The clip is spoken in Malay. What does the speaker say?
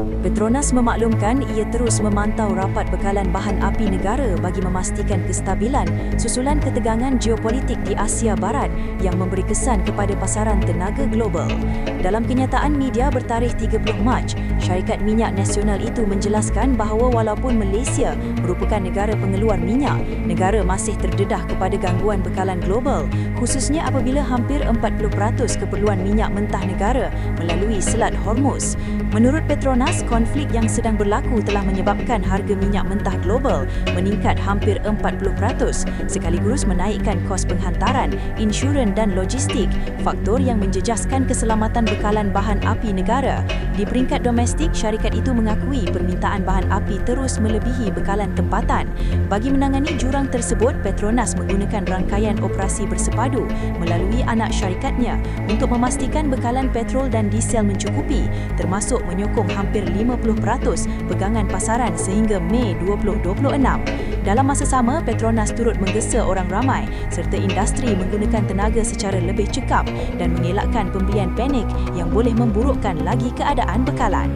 Petronas memaklumkan ia terus memantau rapat bekalan bahan api negara bagi memastikan kestabilan susulan ketegangan geopolitik di Asia Barat yang memberi kesan kepada pasaran tenaga global. Dalam kenyataan media bertarikh 30 Mac, syarikat minyak nasional itu menjelaskan bahawa walaupun Malaysia merupakan negara pengeluar minyak, negara masih terdedah kepada gangguan bekalan global, khususnya apabila hampir 40% keperluan minyak mentah negara melalui Selat Hormuz. Menurut Petronas, konflik yang sedang berlaku telah menyebabkan harga minyak mentah global meningkat hampir 40%, sekaligus menaikkan kos penghantaran, insurans dan logistik, faktor yang menjejaskan keselamatan bekalan bahan api negara. Di peringkat domestik, syarikat itu mengakui permintaan bahan api terus melebihi bekalan tempatan. Bagi menangani jurang tersebut, Petronas menggunakan rangkaian operasi bersepadu melalui anak syarikatnya untuk memastikan bekalan petrol dan diesel mencukupi, termasuk menyokong hampir 50% pegangan pasaran sehingga Mei 2026. Dalam masa sama, Petronas turut menggesa orang ramai serta industri menggunakan tenaga secara lebih cekap dan mengelakkan pembelian panik yang boleh memburukkan lagi keadaan bekalan.